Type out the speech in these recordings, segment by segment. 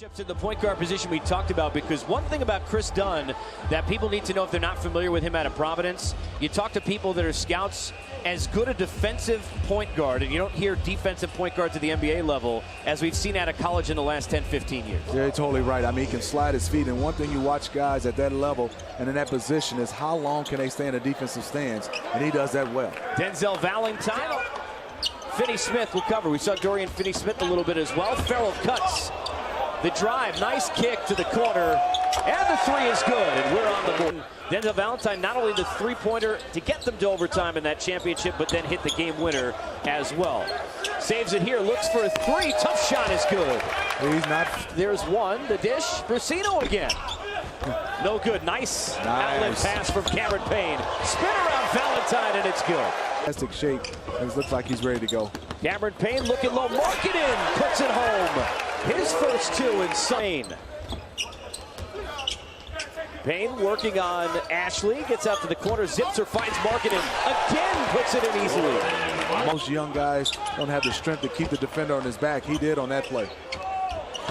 In the point guard position we talked about, because one thing about Chris Dunn that people need to know if they're not familiar with him out of Providence, you talk to people that are scouts, as good a defensive point guard, and you don't hear defensive point guards at the NBA level as we've seen out of college in the last 10-15 years. Yeah, you're totally right. I mean, he can slide his feet, and one thing you watch guys at that level and in that position is how long can they stay in a defensive stance, and he does that well. Denzel Valentine. Finney-Smith will cover. We saw Dorian Finney-Smith a little bit as well. Farrell cuts. The drive, nice kick to the corner, and the three is good, and we're on the board. Denzel Valentine, not only the three-pointer to get them to overtime in that championship, but then hit the game winner as well. Saves it here, looks for a three, tough shot is good. He's not. There's one, the dish, Brusino again. No good, nice outlet pass from Cameron Payne. Spin around Valentine, and it's good. Fantastic shape, it looks like he's ready to go. Cameron Payne looking low, mark it in, puts it home. His first two in Payne. Payne working on Ashley, gets out to the corner, zips her, finds Marketing, again puts it in easily. Most young guys don't have the strength to keep the defender on his back. He did on that play.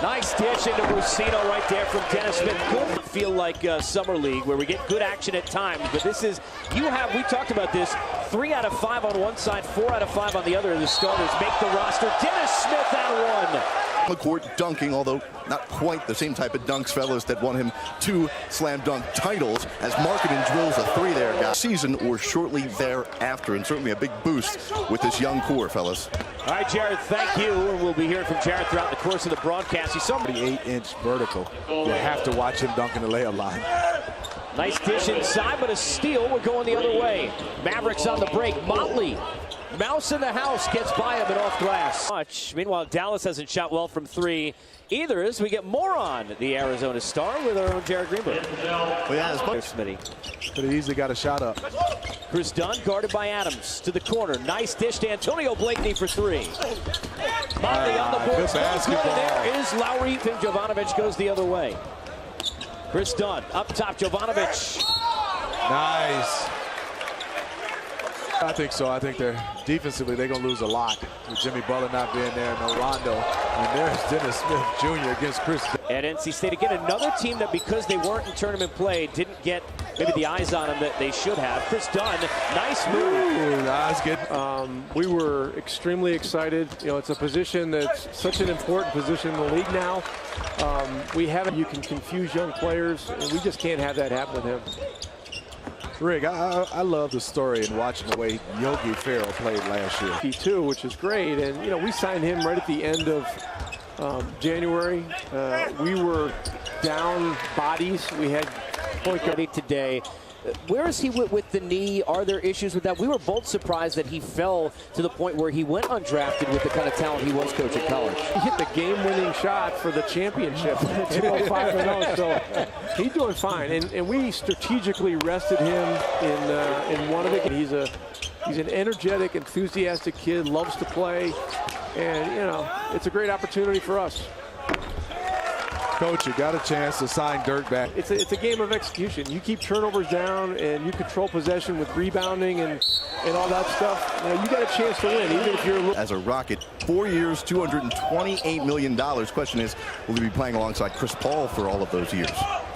Nice dish into Brusino right there from Dennis Smith. Good feel like Summer League where we get good action at times, but this is, we talked about this, 3 out of 5 on one side, 4 out of 5 on the other of the starters make the roster. Dennis Smith and one. The court dunking, although not quite the same type of dunks, fellas, that won him 2 slam dunk titles, as Marketing drills a 3 there, guys. Season or shortly thereafter, and certainly a big boost with this young core, fellas. All right, Jared, thank you. And we'll be hearing from Jared throughout the course of the broadcast. He's somebody 8-inch vertical. You have to watch him dunk in the layup line. Nice dish inside, but a steal. We're going the other way. Mavericks on the break. Motley. Mouse in the house gets by him and off glass. Meanwhile, Dallas hasn't shot well from 3 either, as we get more on the Arizona Star with our own Jared Greenberg. Well, yeah, Smitty. But he easily got a shot up. Chris Dunn guarded by Adams to the corner. Nice dish to Antonio Blakeney for 3. Motley on the board. Good basketball. There is Lowry. And Jovanovic goes the other way. Chris Dunn up top. Jovanovic. Nice. I think so. I think they're defensively they're going to lose a lot with Jimmy Butler not being there, no Rondo. And there's Dennis Smith Jr. against Chris. At NC State, again, another team that because they weren't in tournament play didn't get maybe the eyes on them that they should have. Chris Dunn, nice move. Ooh, nice good. We were extremely excited. You know, it's a position that's such an important position in the league now. You can confuse young players, and we just can't have that happen with him. Rick, I love the story and watching the way Yogi Ferrell played last year. He too, which is great. And, you know, we signed him right at the end of January. We were down bodies. We had point guard today. Where is he with the knee? Are there issues with that? We were both surprised that he fell to the point where he went undrafted with the kind of talent he was, coach, at college. He hit the game-winning shot for the championship. 205-0, so he's doing fine. And we strategically rested him in one of it. He's an energetic, enthusiastic kid, loves to play, and you know it's a great opportunity for us. Coach, you got a chance to sign Dirk back. It's a game of execution. You keep turnovers down and you control possession with rebounding and all that stuff. You know, you got a chance to win, even if you're as a Rocket. 4 years, $228 million. Question is, will he be playing alongside Chris Paul for all of those years?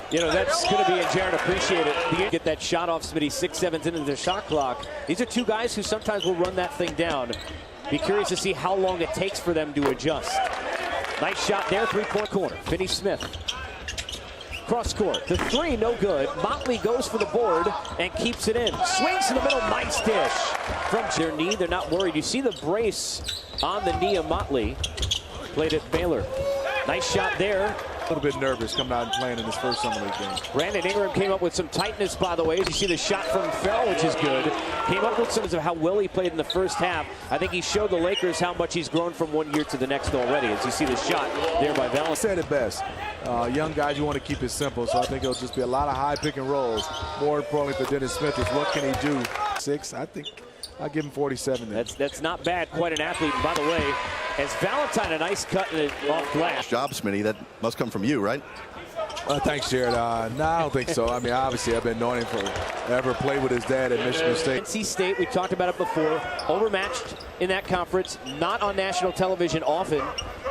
You know, that's going to be, and Jared, appreciate it. Get that shot off, Smitty, 6-7 into the shot clock. These are two guys who sometimes will run that thing down. Be curious to see how long it takes for them to adjust. Nice shot there, 3-point corner. Finney-Smith. Cross court. The 3, no good. Motley goes for the board and keeps it in. Swings in the middle, nice dish. From their knee, they're not worried. You see the brace on the knee of Motley. Played at Baylor. Nice shot there. A little bit nervous coming out and playing in his first summer league game. Brandon Ingram came up with some tightness, by the way. As you see the shot from Farrell, which is good. Came up with some of how well he played in the first half. I think he showed the Lakers how much he's grown from one year to the next already. As you see the shot there by Valentine. Said it best. Young guys, you want to keep it simple. So I think it'll just be a lot of high pick and rolls. More importantly for Dennis Smith is what can he do? 6, I think I'll give him 47 there. That's not bad. Quite an athlete. And by the way, as Valentine, a nice cut and off glass. Job, Smitty, that must come from you, right? Thanks, Jared. No, I don't think so. I mean, obviously, I've been knowing him forever. Played with his dad at Michigan State. NC State, we talked about it before, overmatched in that conference, not on national television often.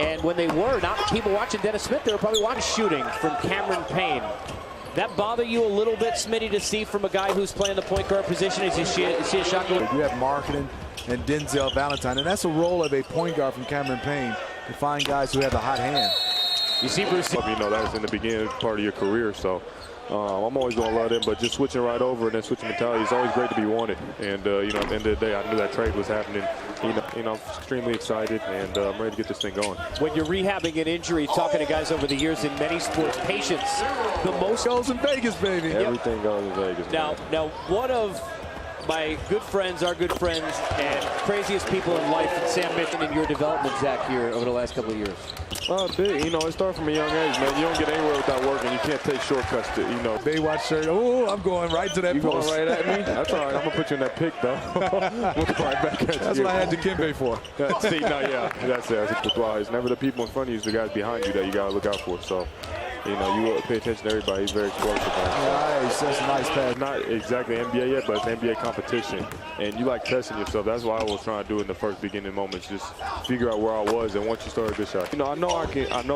And when they were, not people watching Dennis Smith, they were probably watching shooting from Cameron Payne. That bother you a little bit, Smitty, to see from a guy who's playing the point guard position as you see a shot go? You have marketing and Denzel Valentine, and that's a role of a point guard from Cameron Payne to find guys who have the hot hand. You see, Bruce, you know, that was in the beginning part of your career, so I'm always going to love him, but just switching right over and then switching mentality is always great to be wanted. And, you know, at the end of the day, I knew that trade was happening. You know, I'm extremely excited, and I'm ready to get this thing going. When you're rehabbing an injury, talking to guys over the years in many sports, patience, the most goes in Vegas, baby. Everything goes in Vegas. Now, one of my good friends, our good friends, and craziest people in life, Sam Mitchell, in your development, Zach, here over the last couple of years. Big. You know, it started from a young age, man. You don't get anywhere without working. You can't take shortcuts to, you know. Baywatch shirt. Oh, I'm going right to that You post. going right at me? That's all right. I'm going to put you in that pick, though. We'll come right back at That's you. what I had Dikembe for. See, no, yeah. That's it. That's why. It's never the people in front of you. It's the guys behind you that you got to look out for. So, you know, you pay attention to everybody. He's very explosive. Nice. That's a nice pass. Not exactly NBA yet, but it's NBA competition. And you like testing yourself. That's what I was trying to do in the first beginning moments. Just figure out where I was, and once you start a good shot. You know, I know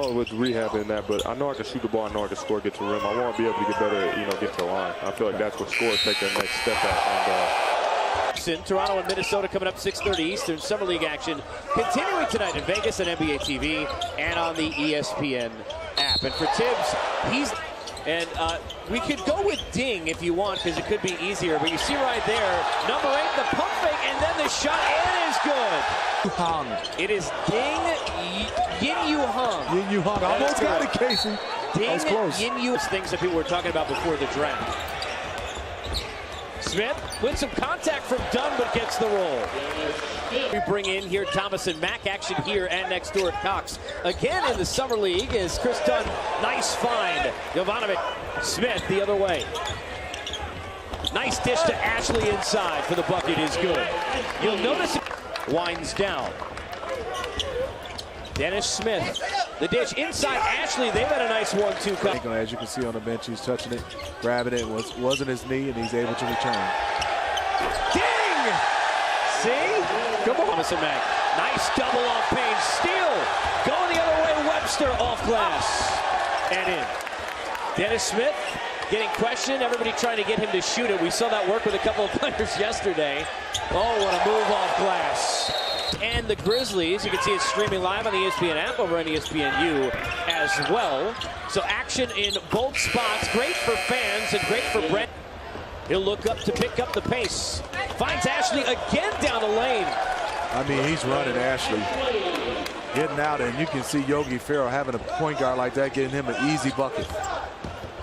it was rehab in that, but I know I can shoot the ball. I know I can score, get to the rim. I want to be able to get better at, you know, get to the line. I feel like that's what scorers take their next step at. And, Toronto and Minnesota coming up 6:30 Eastern. Summer League action continuing tonight in Vegas on NBA TV and on the ESPN app. And for Tibbs, we could go with Ding if you want, because it could be easier. But you see right there, number 8, the pump fake, and then the shot, and it is good. Hung. It is Ding Yin-Yu Hung. Yin-Yu Hung. Almost got it, Casey. Ding That was close. Yin-Yu. Things that people were talking about before the draft. Smith with some contact from Dunn, but gets the roll. We bring in here Thomas and Mack action here and next door at Cox. Again in the Summer League is Chris Dunn. Nice find. Jovanovic. Smith the other way. Nice dish to Ashley inside for the bucket is good. You'll notice it winds down. Dennis Smith. The dish inside Ashley. They've had a nice 1-2 cut. As you can see on the bench, he's touching it, grabbing it. Wasn't his knee, and he's able to return. Ding! See? Come on. Thomas and Mack. Nice double off Payne. Steal. Going the other way. Webster off glass. And in. Dennis Smith getting questioned. Everybody trying to get him to shoot it. We saw that work with a couple of players yesterday. Oh, what a move off glass. And the Grizzlies, you can see it streaming live on the ESPN app over on ESPNU as well. So action in both spots. Great for fans and great for Brent. He'll look up to pick up the pace. Finds Ashley again down the lane. I mean, he's running Ashley. Getting out, and you can see Yogi Ferrell having a point guard like that, getting him an easy bucket.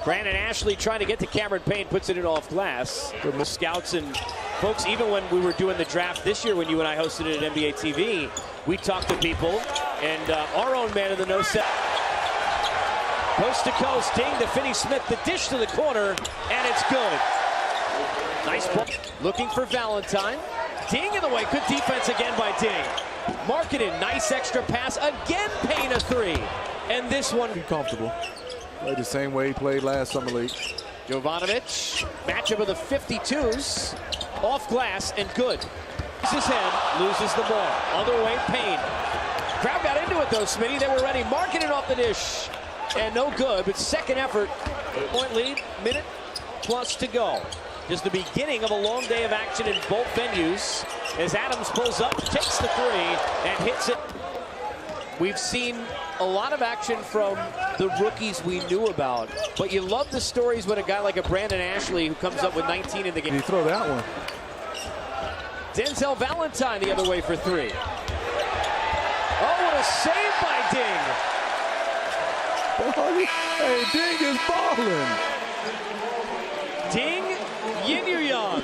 Brandon Ashley trying to get to Cameron Payne, puts it in off glass. Good scouts and folks, even when we were doing the draft this year, when you and I hosted it at NBA TV, we talked to people, and our own man in the no set. Coast to coast, Ding to Finney Smith, the dish to the corner, and it's good. Nice ball. Looking for Valentine. Ding in the way, good defense again by Ding. Marketed, nice extra pass, again Payne a 3. And this one. Comfortable. Played the same way he played last Summer League. Jovanovic, matchup of the 52s, off glass and good. His head, loses the ball. Other way, Payne. Crowd got into it though, Smitty. They were ready. Marking it off the dish. And no good, but second effort. Point lead, minute plus to go. Just the beginning of a long day of action in both venues. As Adams pulls up, takes the 3, and hits it. We've seen a lot of action from the rookies we knew about, but you love the stories when a guy like a Brandon Ashley who comes up with 19 in the game. Did he throw that one? Denzel Valentine the other way for 3. Oh, what a save by Ding. Hey, Ding is balling. Ding Yin-Yu Yang.